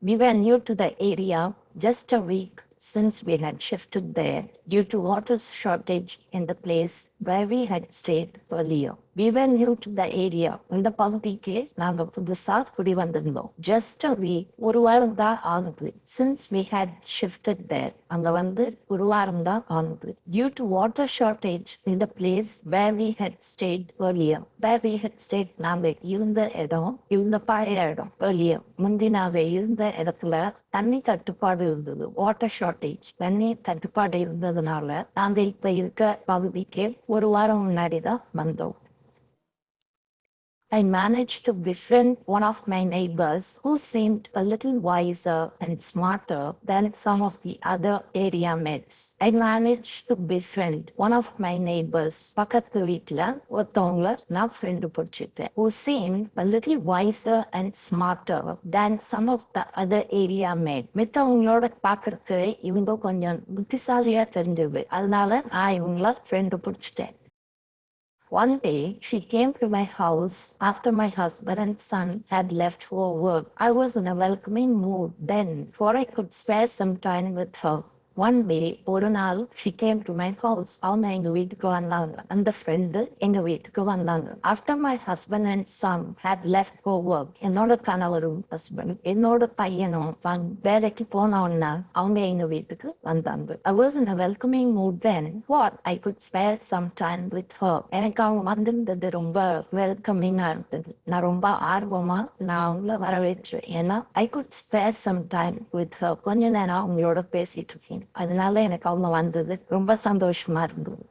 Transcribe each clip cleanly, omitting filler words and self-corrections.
We were new to the area, just a week since we had shifted there due to water shortage in the place where we had stayed earlier. We were new to the area. இந்த பகுதிக்கு நாங்க புதுசா குடி வந்திருந்தோம். Just a week, ஒரு வாரம் தான் ஆகுது. Since we had shifted there, அங்க வந்து ஒரு வாரம் தான் ஆகுது. Due to water shortage in the place where we had stayed earlier. Where we had stayed, நாங்க இருந்த பழைய இடம் earlier. முந்தி நாங்க இருந்த இடத்துல தண்ணி தட்டுப்பாடு இருந்தது. வாட்டர் ஷார்டேஜ், தண்ணி தட்டுப்பாடு இருந்ததுனால நாங்க இப்ப இருக்க பகுதிக்கு ஒரு வாரம் முன்னாடி தான் வந்தோம். I managed to befriend one of my neighbors who seemed a little wiser and smarter than some of the other area mates. I managed to befriend one of my neighbors, பக்கத்து வீட்டுல ஒருத்தவங்கள நான் ஃப்ரெண்டு பிடிச்சிட்டேன், who seemed a little wiser and smarter than some of the other area mates. மித்தவங்களோட பார்க்கறதுக்கு இவங்க கொஞ்சம் புத்திசாலியா தெரிஞ்சது, அதனால நான் இவங்கள ஃப்ரெண்டு பிடிச்சிட்டேன். One day, she came to my house after my husband and son had left for work. I was in a welcoming mood then, for I could spare some time with her. One day, ஒரு நாள், she came to my house. அவங்க எங்க வீட்டுக்கு வந்தாங்க. அந்த friend எங்க வீட்டுக்கு வந்தாங்க. After my husband and son had left for work, என்னோட கணவரும் ஹஸ்பண்ட் என்னோட பையனும் வேலைக்கு போனோன்னா அவங்க எங்க வீட்டுக்கு வந்தாங்க. I was in a welcoming mood then, what I could spare some time with her. எனக்கு அவங்க வந்திருந்தது ரொம்ப வெல்கமிங்கா இருந்தது. நான் ரொம்ப ஆர்வமா நான் அவங்கள வரவேற்றேன். ஏன்னா I could spare some time with her. கொஞ்ச நேரம் அவங்களோட பேசிட்டு இருக்கேன். அதனால எனக்கு அவங்க வந்தது ரொம்ப சந்தோஷமா இருந்தது.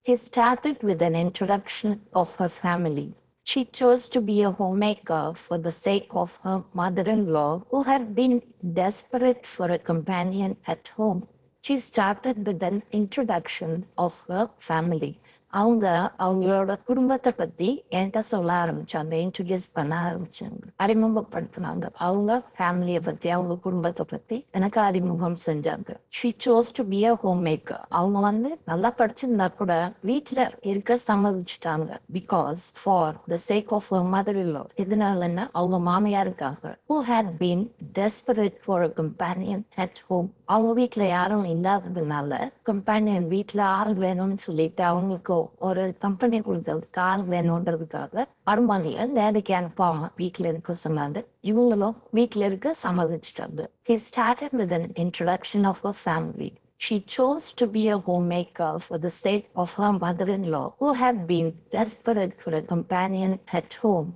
He started with an introduction of her family. She chose to be a homemaker for the sake of her mother-in-law, who had been desperate for a companion at home. She started with an introduction of her family. அவங்களோட குடும்பத்தை பத்தி என்கிட்ட சொல்ல ஆரம்பிச்சாங்க, introduce பண்ண ஆரம்பிச்சாங்க, அறிமுகப்படுத்தினாங்க. அவங்க ஃபேமிலியை பத்தி அவங்க குடும்பத்தை பத்தி எனக்கு அறிமுகம் செஞ்சாங்க. She chose to be a homemaker. அவங்க வந்து நல்லா படிச்சிருந்தா கூட வீட்டுல இருக்க சம்மதிச்சுட்டாங்க. Because for the sake of her mother-in-law. இதனாலன்னா அவங்க மாமியாருக்காக. Who had been desperate for a companion at home. அவங்க வீட்டுல யாரும் இல்லாததுனால கம்பேனியன் வீட்டுல ஆள் வேணும்னு சொல்லிட்டு அவங்களுக்கு ஒரு கம்பெனி கொடுத்ததுக்கு ஆள் வேணும்ன்றதுக்காக வருமானிய வேலைக்கு அனுப்பாம வீட்டுல இருக்க சொன்னாங்க. இவங்களும் வீட்டுல இருக்க சம்மதிச்சிட்டாங்க. He started with an introduction of her family. She chose to be a homemaker for the sake of her mother-in-law, who had been desperate for a companion at home.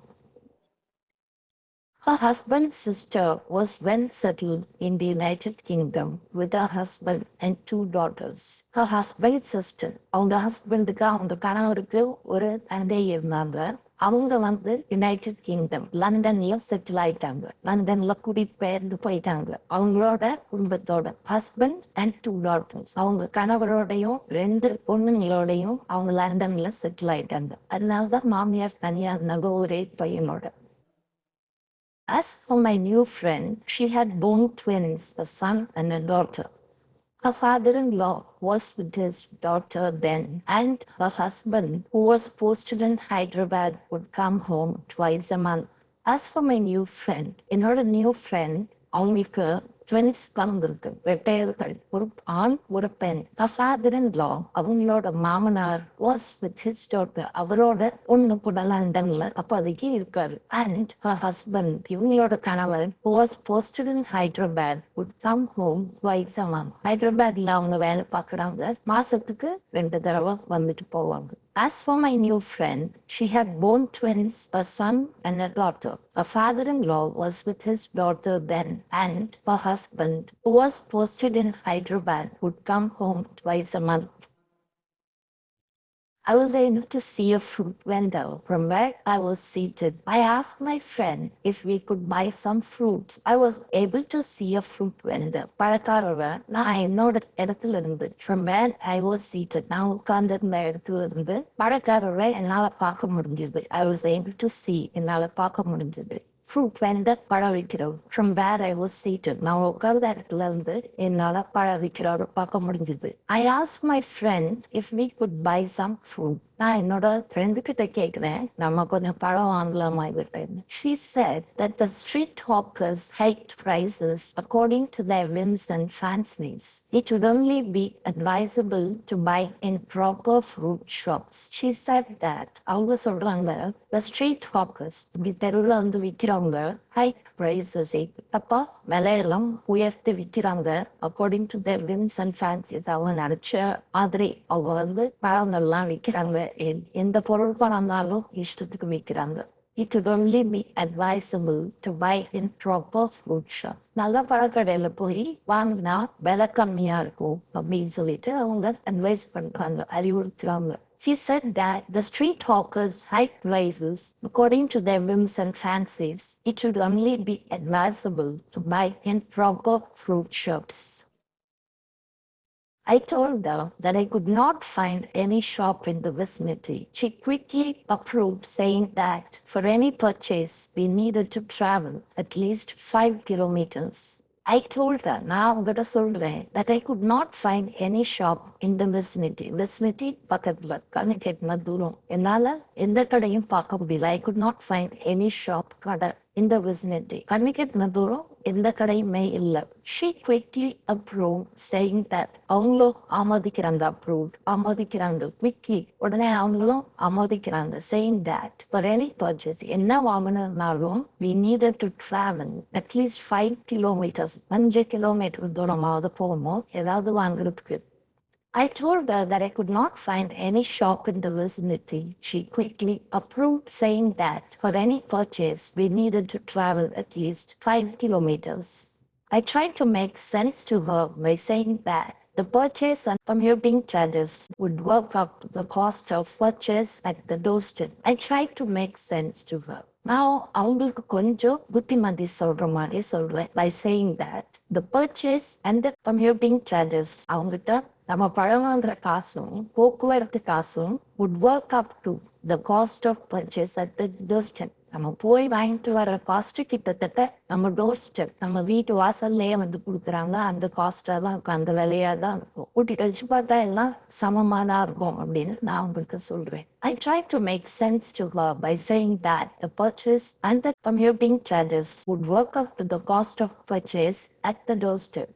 Her husband's sister was well settled in the United Kingdom with her husband and 2 daughters. Her husband's sister, அவங்க ஹஸ்பண்டுக்கு அவங்க கணவருக்கு ஒரு தந்தை இருந்தாங்க. அவங்க வந்து United kingdom லண்டன்ல செட்டில் ஆயிட்டாங்க. லண்டன்ல குடிபெயர்ந்து போயிட்டாங்க அவங்களோட குடும்பத்தோட. ஹஸ்பண்ட் அண்ட் 2 daughters, அவங்க கணவரோடையும் 2 பொண்ணுங்களோடையும் அவங்க லண்டன்ல செட்டில் ஆயிட்டாங்க. அதனாலதான் மாமியார் தனியா இருந்தாங்க ஒரே பையனோட. As for my new friend, she had born twins, a son and a daughter. Her father-in-law was with his daughter then, and her husband, who was posted in Hyderabad, would come home twice a month. As for my new friend, என்னோட new friend, அவங்களுக்கு twins பிறந்திருக்கு, ரெட்டையர்கள், ஒரு ஆண் ஒரு பெண். Her father-in-law, அவங்களோட மாமனார், was with his daughter, அவரோட ஒண்ணு கூட லண்டன்ல அப்போதைக்கு இருக்காரு. And her husband, இவங்களோட கணவர், who was posted in Hyderabad, would come home twice a month. ஹைதராபாத்ல அவங்க வேலை பார்க்குறாங்க, மாசத்துக்கு 2 தடவை வந்துட்டு போவாங்க. As for my new friend, she had born twins, a son and a daughter. Her father-in-law was with his daughter then, and her husband, who was posted in Hyderabad, would come home twice a month. I was able to see a fruit vendor from where I was seated. I asked my friend if we could buy some fruits. I was able to see a fruit vendor. பழக்காரரை நான் என்னோட இடத்துல இருந்து, from where I was seated, நான் உட்கார்ந்திருந்த இடத்துல இருந்து பழக்காரரை என்னால பார்க்க முடிஞ்சது. I was able to see, என்னால பார்க்க முடிஞ்சது. Fruit vendor பழம் விற்கிறோம். From where I was seated, நான் உட்கார்ந்த இடத்துல இருந்து என்னால பழம் விற்கிறோட பார்க்க முடிஞ்சது. I asked my friend if we could buy some fruit. நான் என்னோட ஃப்ரெண்டு கிட்ட கேட்குறேன், நம்ம கொஞ்சம் பழம் வாங்கலாமா இவர்கிட்ட. She said that the street hawkers hiked prices according to their whims and fancies. It would only be advisable to buy in proper fruit shops. She said that அவங்க சொல்றாங்க, the street hawkers, இப்படி தெருவில் வந்து விற்கிறவங்க hike prices, அப்பா விலையெல்லாம் உயர்த்தி விற்கிறாங்க according to their whims and fancies. அவங்க நினைச்ச மாதிரி அவங்க வந்து பழங்கள்லாம் விற்கிறாங்க. எந்த பொருள் பணம்னாலும் இஷ்டத்துக்கு விற்கிறாங்க. It would only be advisable to buy in proper fruit shop. நல்ல பழக்கடையில போய் வாங்கினா விலை கம்மியா இருக்கும் அப்படின்னு சொல்லிட்டு அவங்க அட்வைஸ் பண்றாங்க, அறிவுறுத்துறாங்க. She said that the street hawkers hike prices according to their whims and fancies. It should only be advisable to buy in proper fruit shops. I told her that I could not find any shop in the vicinity. She quickly approved, saying that for any purchase we needed to travel at least 5 kilometers. I told her, நான் உங்ககிட்ட சொல்றேன், that I could not find any shop in the vicinity. Vicinity பக்கத்துல கண்ணுக்கெட்டின தூரம். என்னால எந்த கடையும் பார்க்க முடியல. I could not find any shop கடை in the vicinity. கண்ணுக்கெட்டின தூரம் எந்த கடையுமே இல்லை. She quickly approved, saying that அவங்களும் ஆமோதிக்கிறாங்க. approved, ஆமோதிக்கிறாங்க. quickly, உடனே அவங்களும் ஆமோதிக்கிறாங்க. saying that for any purchase, என்ன வாங்கினாலும் we needed to travel at least 5 kilometers. 5 kilometre தூரமாவது போகணும் ஏதாவது வாங்குறதுக்கு. I told her that I could not find any shop in the vicinity. She quickly approved, saying that for any purchase we needed to travel at least 5 kilometers. I tried to make sense to her by saying that the purchase and commuting charges would work up to the cost of purchase at the doorstep. I tried to make sense to her. Now, அவங்களுக்கு கொஞ்சம் புத்திமதி சொல்ற மாதிரி சொல்றேன் by saying that the purchase and the commuting charges அவங்ககிட்ட நம்ம பழம் வாங்குற காசும் போக்குவரத்து காசும் would work up to the cost of purchase at the doorstep. நம்ம போய் வாங்கிட்டு வர காஸ்ட் கிட்டத்தட்ட நம்ம டோர் ஸ்டெப் நம்ம வீட்டு வாசல்லையே வந்து கொடுக்குறாங்க. அந்த காஸ்டா தான் இருக்கும், அந்த விலையா தான் இருக்கும். கூட்டி கழிச்சு பார்த்தா எல்லாம் சமமா தான் இருக்கும் அப்படின்னு நான் உங்களுக்கு சொல்றேன். I tried to make sense to her by saying that the purchase and the commuting charges would work up to the cost of purchase at the doorstep.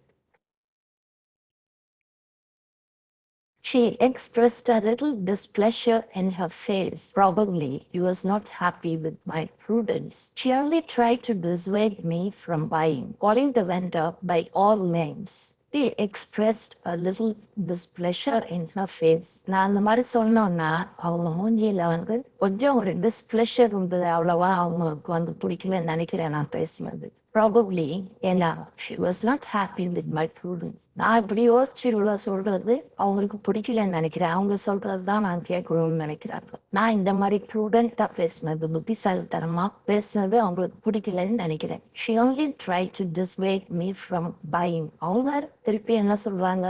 She expressed a little displeasure in her face. Probably he was not happy with my prudence. She only tried to dissuade me from buying, calling the vendor by all names. She expressed a little displeasure in her face. நான் அந்த மாதிரி சொன்னோன்னா அவங்க மூஞ்சியில வந்து கொஞ்சம் ஒரு displeasure இருந்தது. அவ்வளவா அவங்களுக்கு வந்து பிடிக்கலன்னு நினைக்கிறேன் நான் பேசினது. Probably, ஏன்னா she was not happy with my prudence. நான் இப்படி யோசிச்சு சொல்றது அவங்களுக்கு பிடிக்கலன்னு நினைக்கிறேன். அவங்க சொல்றதுதான் நான் கேட்கணும்னு நினைக்கிறாங்க. நான் இந்த மாதிரி ப்ரூடெண்டா பேசினது, புத்திசாலித்தனமா பேசினது அவங்களுக்கு பிடிக்கலன்னு நினைக்கிறேன். She only tried to dissuade me from buying. அவங்க திருப்பி என்ன சொல்றாங்க,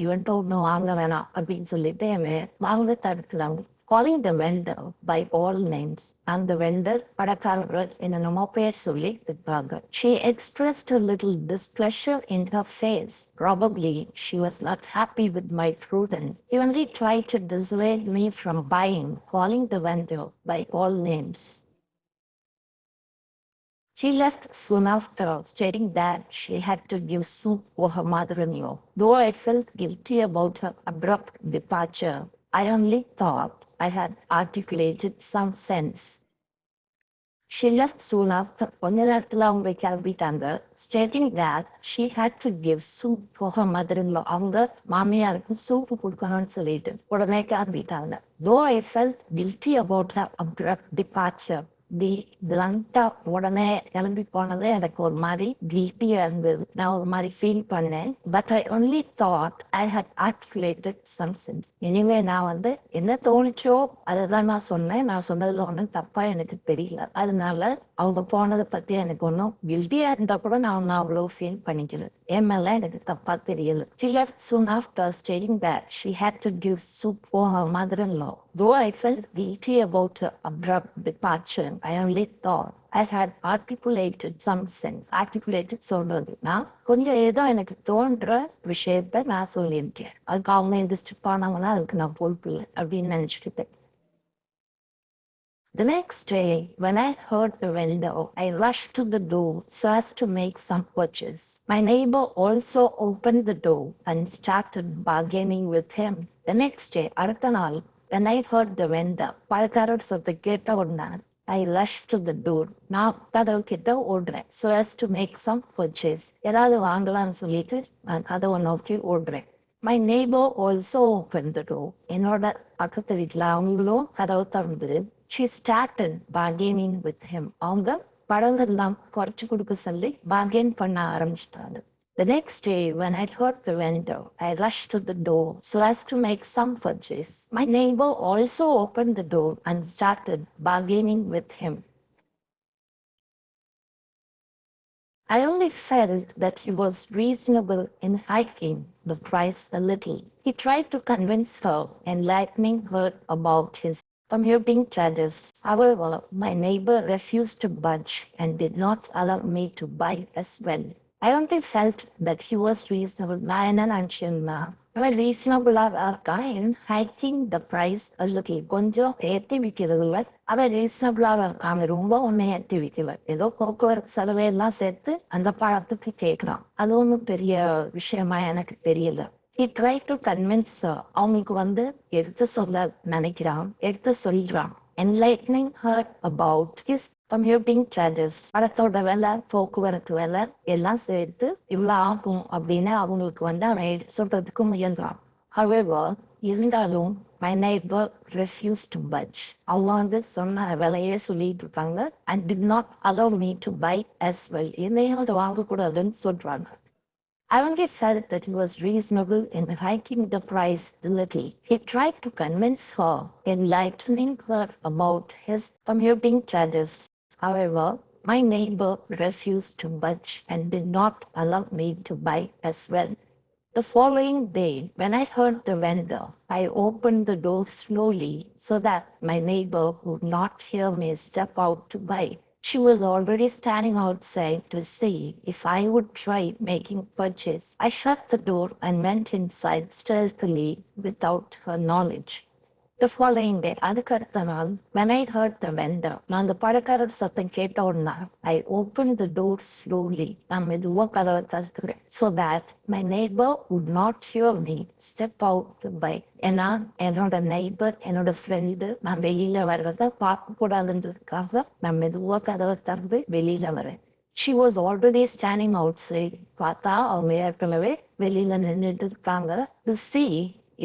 இவன்ட்டு ஒன்றும் வாங்க வேணாம் அப்படின்னு சொல்லிட்டு வாங்க தடுக்கிறாங்க. Calling the vendor by all names. And the vendor, படக்காரர் என்னென்னமோ பேர் சொல்லி விற்பாங்க. She expressed a little displeasure in her face. Probably she was not happy with my prudence. She only tried to dissuade me from buying, calling the vendor by all names. She left soon after, stating that she had to give soup for her mother-in-law. Though I felt guilty about her abrupt departure, I only thought I had articulated some sense. She left soon after, கொஞ்ச நேரத்துல அவங்க கிளம்பிட்டாங்க, stating that she had to give soup for her mother-in-law. அவங்க மாமியாருக்கு soup கொடுக்கணும்னு சொல்லிட்டு உடனே கிளம்பிட்டாங்க. Though I felt guilty about her abrupt departure, bluntா உடனே கிளம்பி போனது எனக்கு ஒரு மாதிரி கில்ட்டியா இருந்தது. நான் ஒரு மாதிரி ஃபீல் பண்ணேன். But I only thought I had articulated some sense. இனிமே நான் வந்து என்ன தோணுச்சோ அதை தான் நான் சொன்னேன். நான் சொன்னதுல ஒன்றும் தப்பா எனக்கு தெரியல. அதனால அவங்க போனதை பத்தி எனக்கு ஒன்றும் கில்ட்டியா இருந்தா கூட நான் அவ்வளோ ஃபீல் பண்ணிக்கிறேன். என் மேல எனக்கு தப்பா தெரியல. She left soon after, stating that she had to give soup for her mother-in-law. Though I felt guilty about her abrupt departure, I only thought I had articulated some sense. Articulated சொல்றது நான் கொஞ்சம் ஏதோ எனக்கு தோன்ற விஷயத்த நான் சொல்லியிருக்கேன். அதுக்கு அவங்க எந்திரிச்சு போனாங்கன்னா அதுக்கு நான் பொறுப்பு இல்லை அப்படின்னு நினைச்சுக்கிட்டேன். The next day, when I heard the window, I rushed to the door so as to make some purchase. My neighbor also opened the door and started bargaining with him. The next day, அடுத்த நாள், when I heard the window, பழக்காரர் சத்த கேட்ட உடனே I rushed to the door. நான் கதவு கிட்ட ஓடுறேன் so as to make some purchase. ஏதாவது வாங்கலாம்னு சொல்லிட்டு நான் கதவை நோக்கி ஓடுறேன். My neighbor also opened the door. என்னோட பக்கத்து வீட்டுல அவங்களும் கதவு திறந்து she started bargaining with him. அவங்க பழங்கள்லாம் குறைச்சு கொடுக்க சொல்லி bargain பண்ண ஆரம்பிச்சிட்டாங்க. The next day, when I heard the window, I rushed to the door so as to make some purchase. My neighbor also opened the door and started bargaining with him. I only felt that he was reasonable in hiking the price a little. He tried to convince her, enlightening her about his commuting charges. However, my neighbor refused to budge and did not allow me to buy as well. I only felt that he was reasonable. நான் என்ன நினைச்சேன்னா அவன் ரீசனபிளா இருக்கான் in hiking the price a little. கொஞ்சம் ஏற்றி விற்கிறதுல அவன் ரீசனபிளா இருக்கான், ரொம்ப ஒன்னை ஏற்றி விற்கல. ஏதோ போக்குவரத்து செலவையெல்லாம் சேர்த்து அந்த பழத்துக்கு கேட்கிறான். அது ஒன்றும் பெரிய விஷயமா எனக்கு தெரியல. He tried to convince her. அவங்களுக்கு எடுத்து சொல்ல நினைக்கிறான், எடுத்து சொல்றான். Enlightening her about his commuting charges. படத்தோட விலை, போக்குவரத்து விலை எல்லாம் சேர்த்து இவ்வளோ ஆகும் அப்படின்னு அவங்களுக்கு அவன் சொல்றதுக்கு முயன்றான். However, இருந்தாலும் my neighbor refused to budge. அவங்க சொன்ன விலையே சொல்லிட்டு இருக்காங்க and did not allow me to buy as well. என்னையும் அதை வாங்கக்கூடாதுன்னு சொல்றாங்க. I only felt that he was reasonable in hiking the price a little. He tried to convince her, enlightening her about his commuting charges. However, my neighbor refused to budge and did not allow me to buy as well. The following day, when I heard the vendor, I opened the door slowly so that my neighbor would not hear me step out to buy. She was already standing outside to see if I would try making purchase. I shut the door and went inside stealthily without her knowledge. The following day, அதுக்கு அடுத்த நாள், when I heard the vendor, நான் அந்த பழக்காரர் சத்தம் கேட்ட உடனே I opened the door slowly. நான் மெதுவா கதவை திறக்கிறேன் so that my neighbor would not hear me step out to buy. ஏன்னா என்னோட நெய்பர், என்னோட ஃப்ரெண்டு நான் வெளியில வர்றத பார்க்க கூடாதுன்றதுக்காக நான் மெதுவா கதவை திறந்து வெளியில வரேன். She was already standing outside. பார்த்தா அவங்க ஏற்கனவே வெளியில நின்றுட்டு இருக்காங்க to see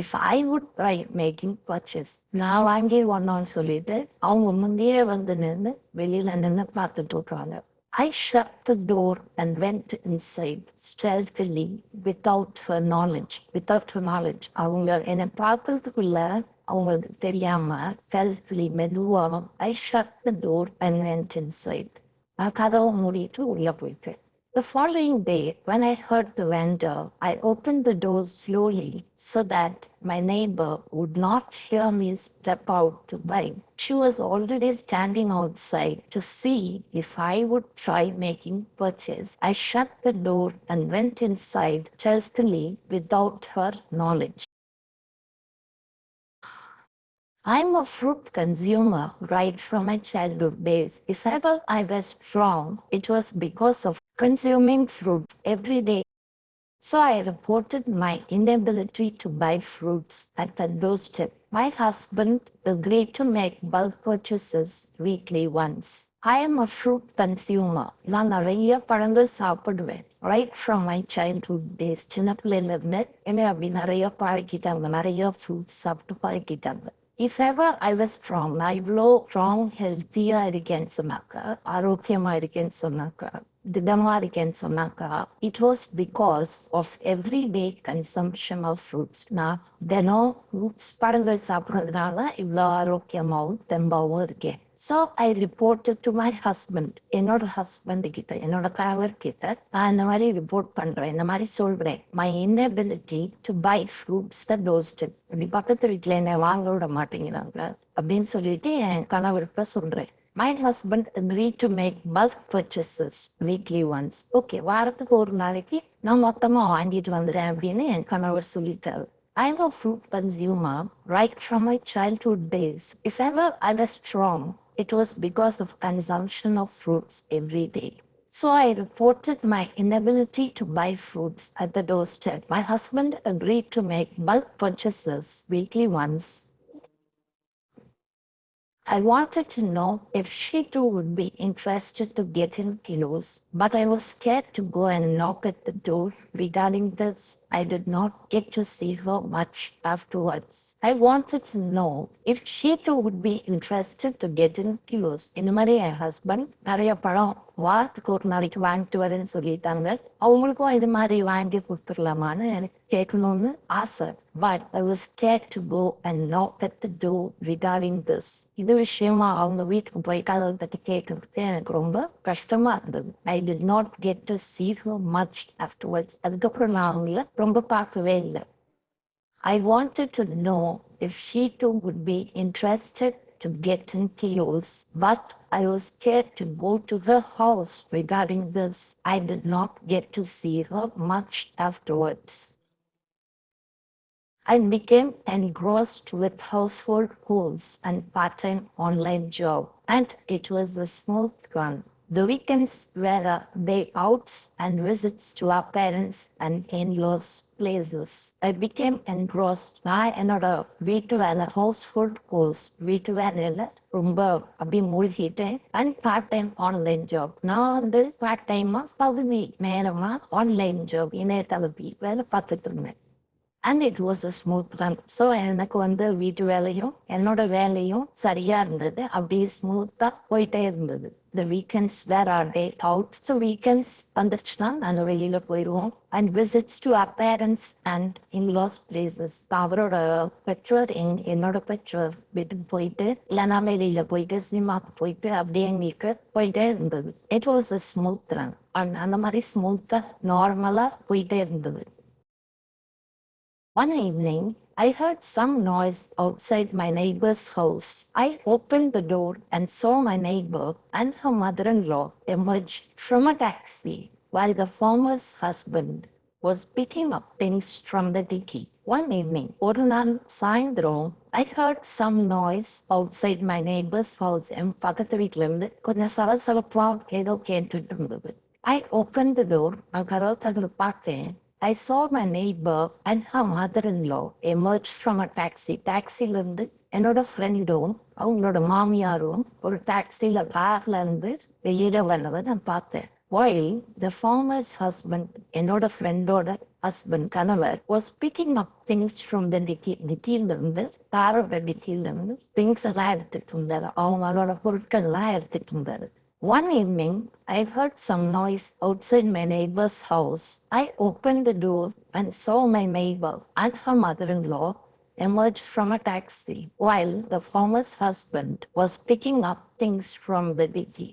if I would try making purchase. நான் வாங்கி ஒன்னான்னு சொல்லிட்டு அவங்க முந்தையே நின்று வெளியில நின்று பார்த்துட்டு இருக்காங்க. I shut the door and went inside stealthily without her knowledge. Without her knowledge. அவங்க என்னை பார்க்கறதுக்குள்ள அவங்களுக்கு தெரியாம stealthily மெதுவாக I shut the door and went inside. நான் கதவை மூடிட்டு உள்ள போயிட்டேன். The following day, when I heard the vendor, I opened the door slowly so that my neighbor would not hear me step out to buy. She was already standing outside to see if I would try making purchase. I shut the door and went inside stealthily without her knowledge. I'm a fruit consumer right from my childhood days. If ever I was strong, it was because of consuming fruit every day. So I reported my inability to buy fruits at the doorstep. My husband agreed to make bulk purchases weekly once. I am a fruit consumer. நான் நிறைய பழங்கள் சாப்பிடுவேன். Right from my childhood days. சின்ன பிள்ளைல இருந்து என்னை அப்படி நிறைய பழக்கிட்டாங்க. நிறைய fruits சாப்பிட்டு பழக்கிட்டாங்க. If ever I was strong, நான் இவ்வளோ strong, healthy-ஆ இருக்கேன்னு சொன்னாக்கா, ஆரோக்கியமா இருக்கேன்னு சொன்னாக்கா, திடமா இருக்கேன்னு சொன்னாக்கா, it was because of everyday consumption of fruits. நான் தினம் fruits பழங்கள் சாப்பிட்றதுனால இவ்வளோ ஆரோக்கியமாகவும் தெம்பாவும் இருக்கேன். So I reported to my husband. என்னோட ஹஸ்பண்ட் கிட்ட, என்னோட கணவர் கிட்ட நான் இந்த மாதிரி ரிப்போர்ட் பண்றேன், இந்த மாதிரி சொல்றேன். My inability to buy fruits the doorstep. இப்படி பக்கத்து வீட்டுல என்னை வாங்க விட மாட்டேங்கிறாங்க அப்படின்னு சொல்லிட்டு என் கணவர்கிட்ட சொல்றேன். My husband agreed to make bulk purchases weekly once. Okay, வாரத்துக்கு ஒரு நாளைக்கு நான் மொத்தமா வாங்கிட்டு வந்துடுறேன் அப்படின்னு என் கணவர் சொல்லிட்டாரு. I'm a fruit consumer right from my childhood days. If ever I was strong, it was because of consumption of fruits every day. So I reported my inability to buy fruits at the doorstep. My husband agreed to make bulk purchases weekly once. I wanted to know if she too would be interested to get in kilos, but I was scared to go and knock at the door regarding this. I did not get to see her much afterwards. I wanted to know if she too would be interested to get in kilos. இந்த மாதிரி என் husband நிறைய பழம் வாரத்துக்கு ஒரு நாளைக்கு வாங்கிட்டு வரேன்னு சொல்லிட்டாங்க. அவங்களுக்கும் இது மாதிரி வாங்கி கொடுத்துடலாமான்னு எனக்கு கேட்கணும்னு ஆசை. But I was scared to go and knock at the door regarding this. இது விஷயமா அவங்க வீட்டுக்கு போய் கதவை தட்டி கேட்கறதுக்கு எனக்கு ரொம்ப கஷ்டமா இருந்தது. I did not get to see her much afterwards. அதுக்கப்புறம் நான் அவங்கள ரொம்ப பார்க்கவே இல்லை. I wanted to know if she too would be interested to get in kilos, but I was scared to go to her house regarding this. I did not get to see her much afterwards. I became engrossed with household chores and part-time online job, and it was a smooth run. The weekends were day outs and visits to our parents and in-laws' places. I became engrossed by என்னோட வீட்டு வேலை household chores வீட்டு வேலையில ரொம்ப அப்படி மூழ்கிட்டேன். And part time online job. நான் வந்து பார்ட் டைமா பகுதி நேரமா ஆன்லைன் ஜாப் இணையதளப்பி வேலை பார்த்துட்டு இருந்தேன். And it was a smooth run. So எனக்கு வந்து வீட்டு வேலையும் என்னோட வேலையும் சரியா இருந்தது. அப்படியே ஸ்மூத்தா போயிட்டே இருந்தது. The weekends were our day out. So weekends வந்துச்சுன்னா நாங்கள் வெளியில போயிடுவோம். And visits to our parents and in-laws places. அவரோட பெற்றோர் என்னோட பெற்றோர் வீட்டுக்கு போயிட்டு இல்லைன்னா வெளியில போயிட்டு சினிமாக்கு போயிட்டு அப்படியே எங்களுக்கு போயிட்டே இருந்தது. It was a smooth run. அந்த மாதிரி ஸ்மூத்தா நார்மலா போயிட்டே இருந்தது. One evening, I heard some noise outside my neighbor's house. I opened the door and saw my neighbor and her mother-in-law emerge from a taxi while the former's husband was picking up things from the dicky. One evening, ஒரு நாள் சாயந்தரம், I heard some noise outside my neighbor's house. என் பக்கத்து வீட்டுல இருந்து கொஞ்சம் சலசலப்பா ஏதோ கேட்டுட்டு இருந்தது. I opened the door. நான் கதவை திறந்து பார்த்தேன். I saw my neighbor and her mother-in-law emerge from a taxi. டாக்ஸில இருந்து என்னோட ஃப்ரெண்டும் அவங்களோட மாமியாரும் ஒரு டாக்ஸில கார்ல இருந்து வெளியில வர்றதை நான் பார்த்தேன். While the farmer's husband, என்னோட ஃப்ரெண்டோட ஹஸ்பண்ட் கணவர், was picking up things from the டிக்கில இருந்து காரோட டிக்கில இருந்து திங்ஸ் எல்லாம் எடுத்துட்டு இருந்தாரு. அவங்களோட பொருட்கள் எல்லாம் எடுத்துட்டு இருந்தாரு. One evening, I heard some noise outside my neighbor's house. I opened the door and saw my neighbor and her mother-in-law emerge from a taxi while the farmer's husband was picking up things from the dicky.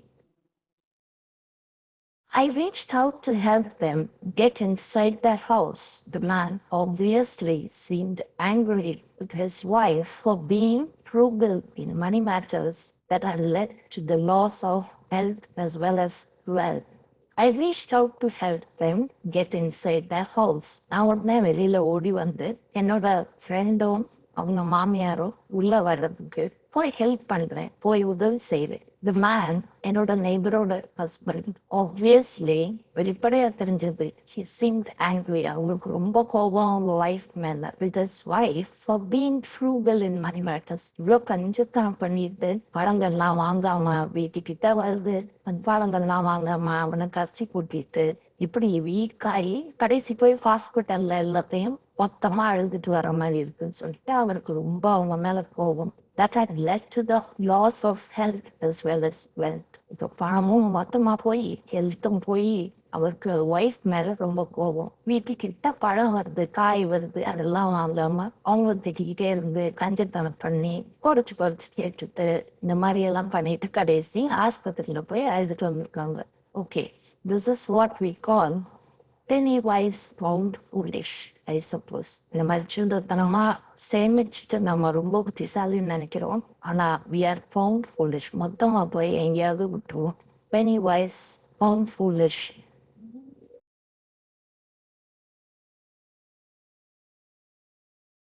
I reached out to help them get inside their house. The man obviously seemed angry with his wife for being frugal in money matters that had led to the loss of health as well as wealth. I reached out to help them get inside their house. நான் உடனே வெளியில ஓடி வந்து என்னோட ஃப்ரெண்டும் அவங்க மாமியாரும் உள்ள வர்றதுக்கு போய் ஹெல்ப் பண்றேன், போய் உதவி செய்வேன். The man, என்னோட நெய்பரோட ஹஸ்பண்ட், obviously வெளிப்படையா தெரிஞ்சது, she seemed angry. அவங்களுக்கு ரொம்ப கோபம் அவங்க ஒய்ஃப் மேல. With his wife for being frugal in money matters. இவ்வளோ கஞ்சத்தனம் பண்ணிட்டு பழங்கள்லாம் வாங்காம வீட்டுக்கிட்ட வருது, அந்த பழங்கள்லாம் வாங்காம அவனை கரைச்சி கூட்டிட்டு இப்படி வீக்காயி கடைசி போய் ஹாஸ்பிட்டல்ல எல்லாத்தையும் மொத்தமா அழுதுட்டு வர மாதிரி இருக்குன்னு சொல்லிட்டு அவருக்கு ரொம்ப அவங்க மேல கோபம். That had led to the loss of health as well as wealth. இப்போ பணமும் மொத்தமா போய் ஹெல்த்தும் போய் அவருக்கு ஒய்ஃப் மேல ரொம்ப கோபம். வீட்டுக்கிட்ட பழம் வருது, காய் வருது, அதெல்லாம் வாங்காம அவங்க திட்டிக்கிட்டே இருந்து கஞ்சத்தனம் பண்ணி குறைச்சு கேட்டுட்டு இந்த மாதிரி எல்லாம் பண்ணிட்டு கடைசி ஆஸ்பத்திரியில போய் அழுதுட்டு வந்திருக்காங்க. Okay, this is what we call penny wise pound foolish, I suppose. இந்த மாதிரி சின்னத்தனமா சேமிச்சுட்டு நம்ம ரொம்ப புத்திசாலின்னு நினைக்கிறோம். ஆனா we are pound foolish. மொத்தமா போய் எங்கேயாவது விட்டுருவோம். penny wise pound foolish